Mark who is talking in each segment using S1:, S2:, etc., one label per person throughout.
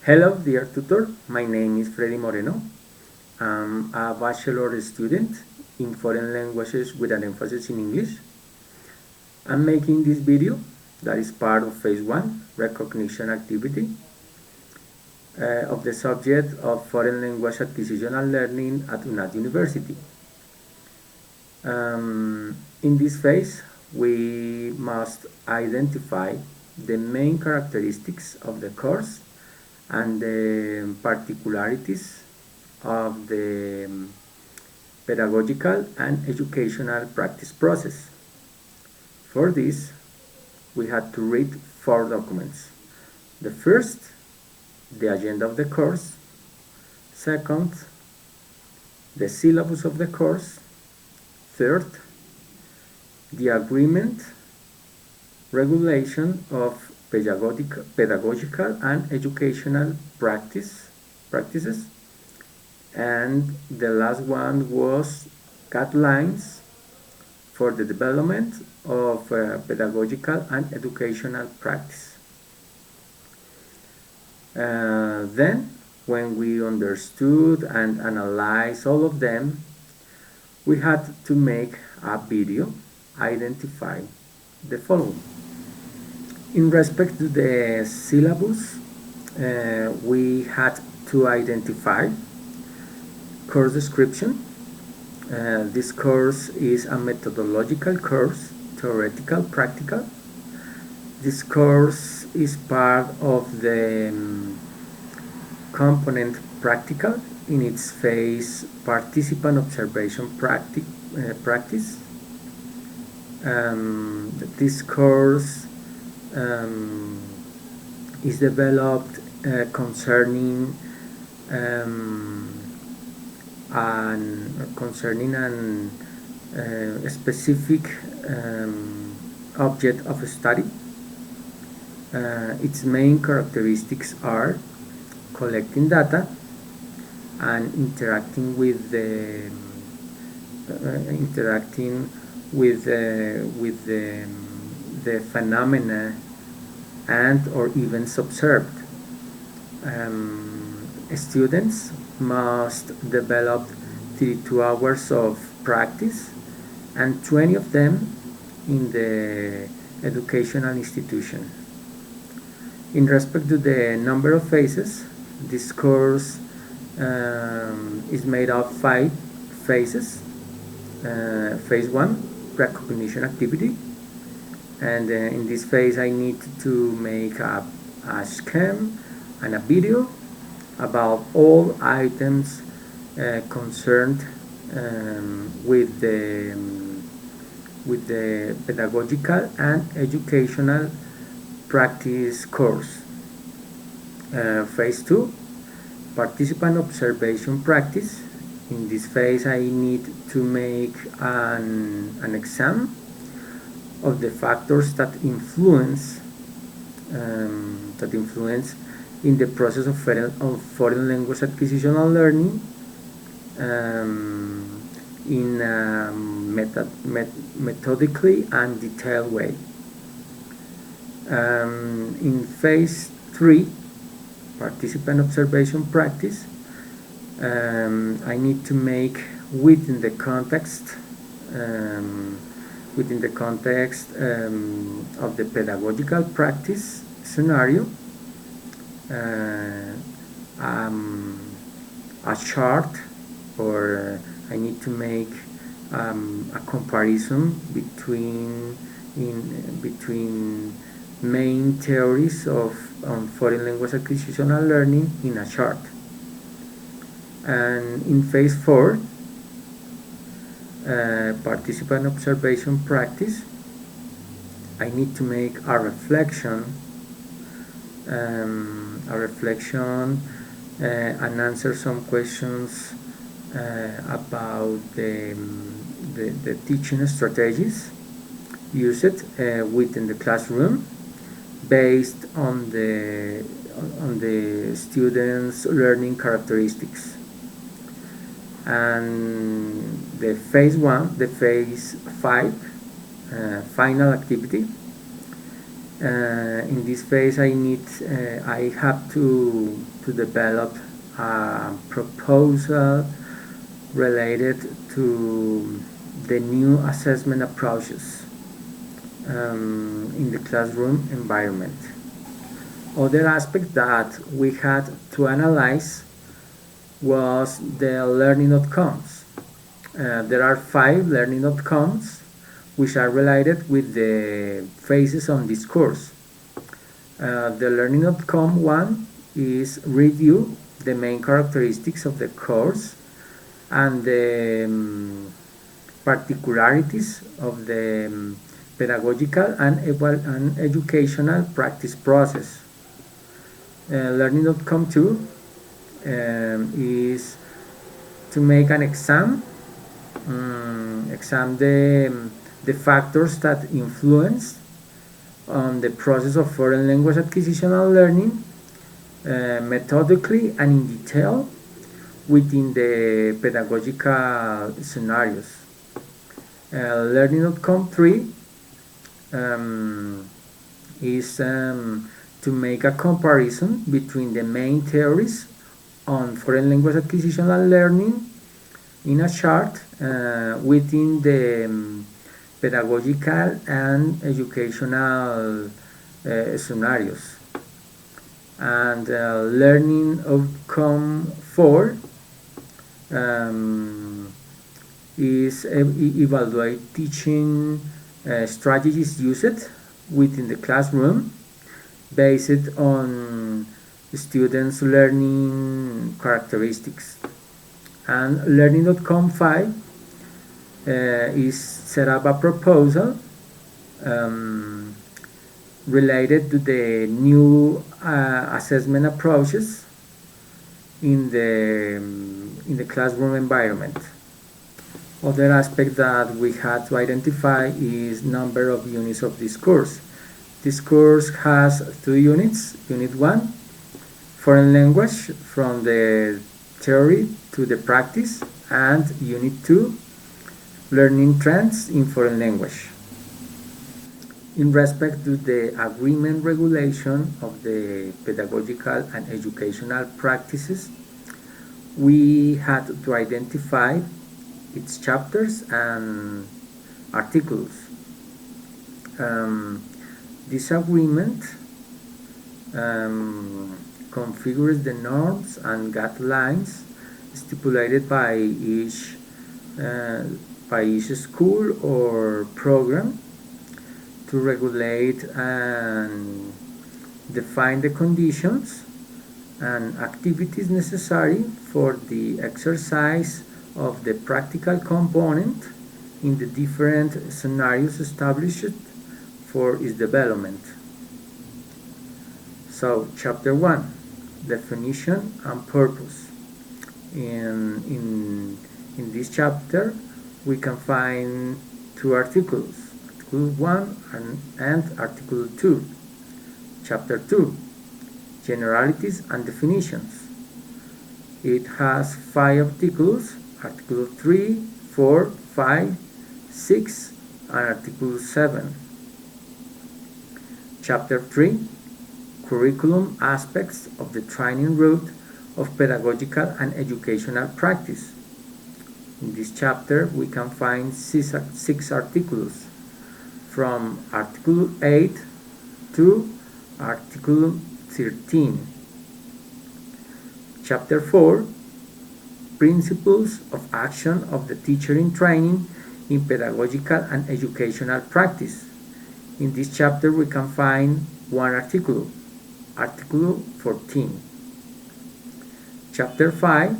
S1: Hello, dear tutor. My name is Freddy Moreno. I'm a bachelor student in foreign languages with an emphasis in English. I'm making this video that is part of phase 1 recognition activity of the subject of foreign language acquisition and learning at UNAT University. In this phase, we must identify the main characteristics of the course and the particularities of the pedagogical and educational practice process. For this, we had to read 4 documents. The first, the agenda of the course. Second, the syllabus of the course. Third, the agreement regulation of pedagogical and educational practices, and the last one was guidelines for the development of pedagogical and educational practice. Then, when we understood and analyzed all of them, we had to make a video identifying the following. In respect to the syllabus, we had to identify course description. This course is a methodological course, theoretical, practical. This course is part of the component practical in its phase participant observation practice. This course is developed concerning a specific object of study. Its main characteristics are collecting data and interacting with the phenomena and or events observed. Students must develop 32 hours of practice and 20 of them in the educational institution. In respect to the number of phases, this course is made of 5 phases. Phase 1, recognition activity, and in this phase I need to make a scheme and a video about all items concerned with the pedagogical and educational practice course. Phase 2, participant observation practice. In this phase I need to make an exam of the factors that influence in the process of foreign language acquisition and learning in a methodically and detailed way. In phase 3, participant observation practice, I need to make within the context of the pedagogical practice scenario a chart, or I need to make a comparison between main theories on foreign language acquisition and learning in a chart. And in phase 4, participant observation practice, I need to make a reflection and answer some questions about the teaching strategies used within the classroom based on the students' learning characteristics. And the phase 5 final activity In this phase, I have to develop a proposal related to the new assessment approaches in the classroom environment. Other aspect that we had to analyze was the learning outcomes. There are 5 learning outcomes which are related with the phases on this course. The learning outcome 1 is review the main characteristics of the course and the particularities of the pedagogical and educational practice process. Learning outcome 2 is to make an exam the factors that influence on the process of foreign language acquisition and learning methodically and in detail within the pedagogical scenarios. Learning outcome 3 is to make a comparison between the main theories on foreign language acquisition and learning in a chart within the pedagogical and educational scenarios. And learning outcome 4 is evaluate teaching strategies used within the classroom based on students' learning characteristics. And learning outcome 5 is set up a proposal related to the new assessment approaches in the classroom environment. Other aspect that we had to identify is number of units of this course. This course has 2 units. Unit 1, foreign language from the theory to the practice, and Unit 2, learning trends in foreign language. In respect to the agreement regulation of the pedagogical and educational practices, we had to identify its chapters and articles. This agreement configures the norms and guidelines stipulated by each school or program to regulate and define the conditions and activities necessary for the exercise of the practical component in the different scenarios established for its development. So, chapter 1, definition and purpose. In this chapter, we can find 2 articles, Article 1 and Article 2. Chapter 2, generalities and definitions. It has 5 articles, Article 3, 4, 5, 6, and Article 7. Chapter 3, curriculum aspects of the training route of pedagogical and educational practice. In this chapter, we can find 6 articles, from Article 8 to Article 13. Chapter 4, principles of action of the teacher in training in pedagogical and educational practice. In this chapter, we can find 1 article, Article 14. Chapter 5,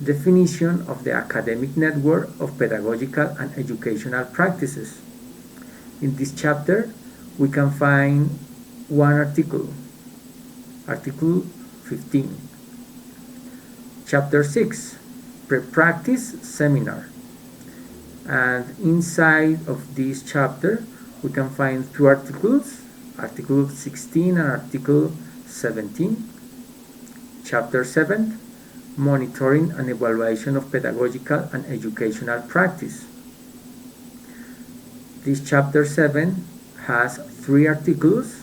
S1: definition of the academic network of pedagogical and educational practices. In this chapter, we can find 1 article, Article 15. Chapter 6, pre-practice seminar. And inside of this chapter, we can find 2 articles, Article 16 and Article 17. Chapter 7, monitoring and evaluation of pedagogical and educational practice. This chapter 7 has 3 articles,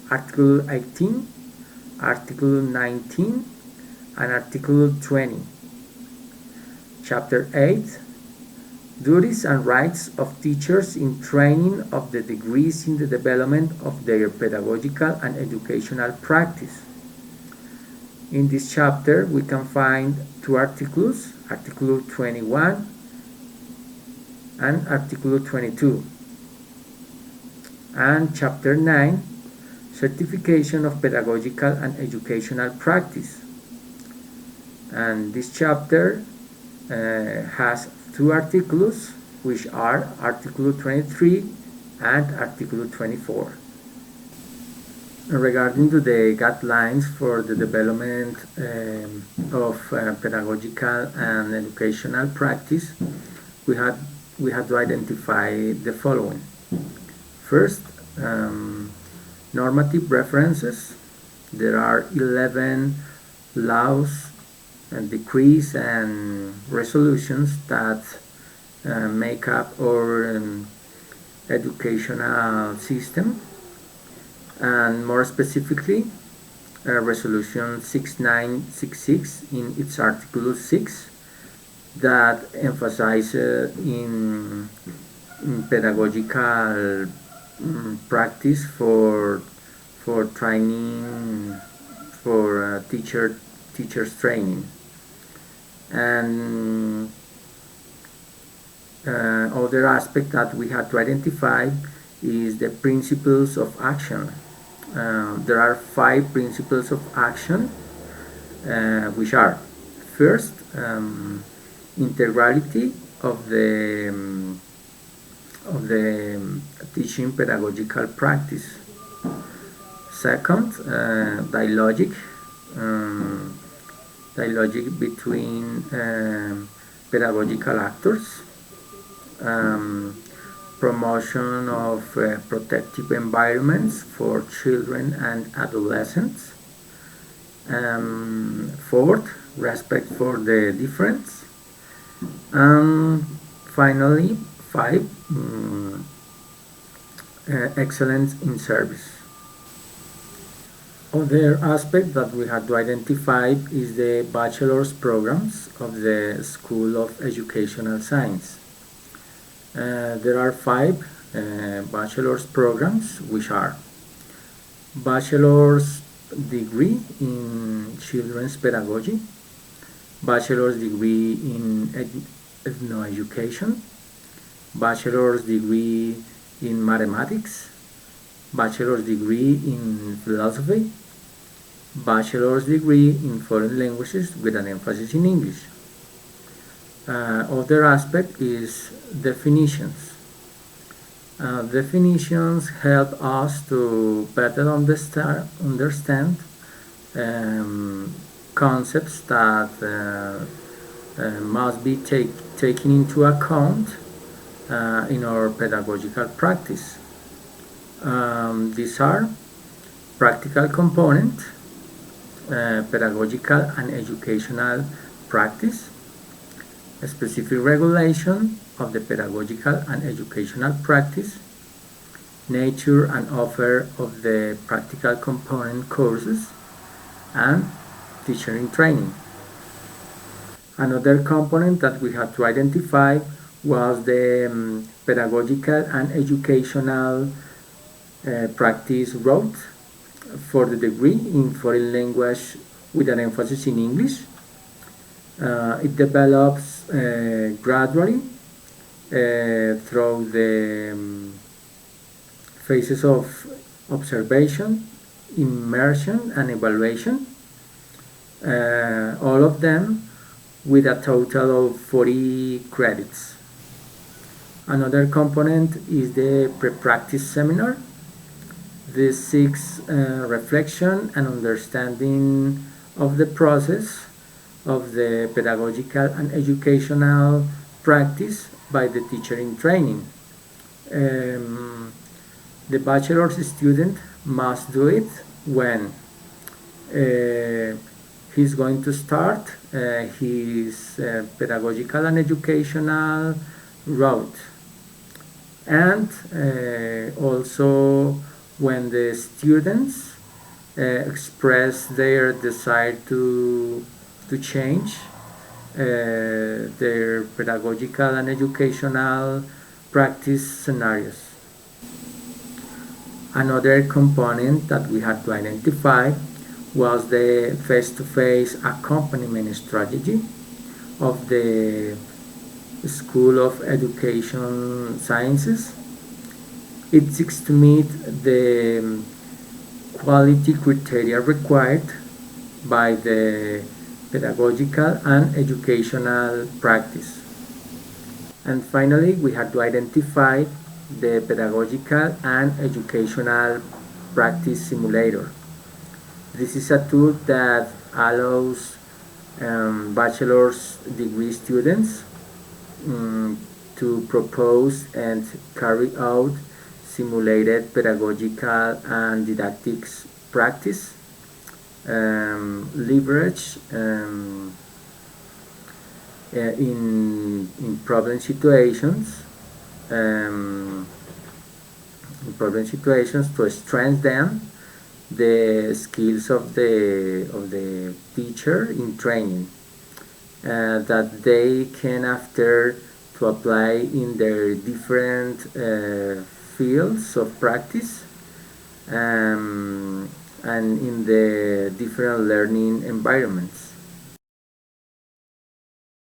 S1: Article 18, Article 19, and Article 20. Chapter 8, Duties and Rights of Teachers in Training of the Degrees in the Development of their Pedagogical and Educational Practice. In this chapter, we can find two articles, Article 21 and Article 22. And Chapter 9, Certification of Pedagogical and Educational Practice. And this chapter has two articles, which are Article 23 and Article 24. Regarding to the guidelines for the development of pedagogical and educational practice, we had to identify the following. First, normative references. There are 11 laws and decrees and resolutions that make up our educational system, and more specifically resolution 6966 in its article 6 that emphasizes in pedagogical practice for training for teachers training. And other aspect that we have to identify is the principles of action. There are 5 principles of action, which are: first, integrality of the teaching pedagogical practice. Second, dialogic between pedagogical actors. Promotion of protective environments for children and adolescents. Fourth, respect for the difference. And finally, 5, excellence in service. Other aspect that we had to identify is the bachelor's programs of the School of Educational Science. There are 5 bachelor's programs, which are: bachelor's degree in children's pedagogy, bachelor's degree in ethnoeducation, bachelor's degree in mathematics, bachelor's degree in philosophy, bachelor's degree in foreign languages with an emphasis in English. Other aspect is definitions. Definitions help us to better understand concepts that must be taken into account in our pedagogical practice. These are practical component, pedagogical and educational practice, a specific regulation of the pedagogical and educational practice, nature and offer of the practical component courses, and teacher in training. Another component that we had to identify was the pedagogical and educational practice route for the degree in foreign language with an emphasis in English. It develops gradually through the phases of observation, immersion, and evaluation, all of them with a total of 40 credits. Another component is the pre-practice seminar. This seeks reflection and understanding of the process of the pedagogical and educational practice by the teacher in training. The bachelor's student must do it when he's going to start his pedagogical and educational route, and also when the students express their desire to change their pedagogical and educational practice scenarios. Another component that we had to identify was the face-to-face accompaniment strategy of the School of Education Sciences. It seeks to meet the quality criteria required by the pedagogical and educational practice. And finally, we had to identify the pedagogical and educational practice simulator. This is a tool that allows bachelor's degree students to propose and carry out simulated pedagogical and didactics practice, leverage in problem situations, to strengthen the skills of the teacher in training, that they can after to apply in their different fields of practice, and in the different learning environments.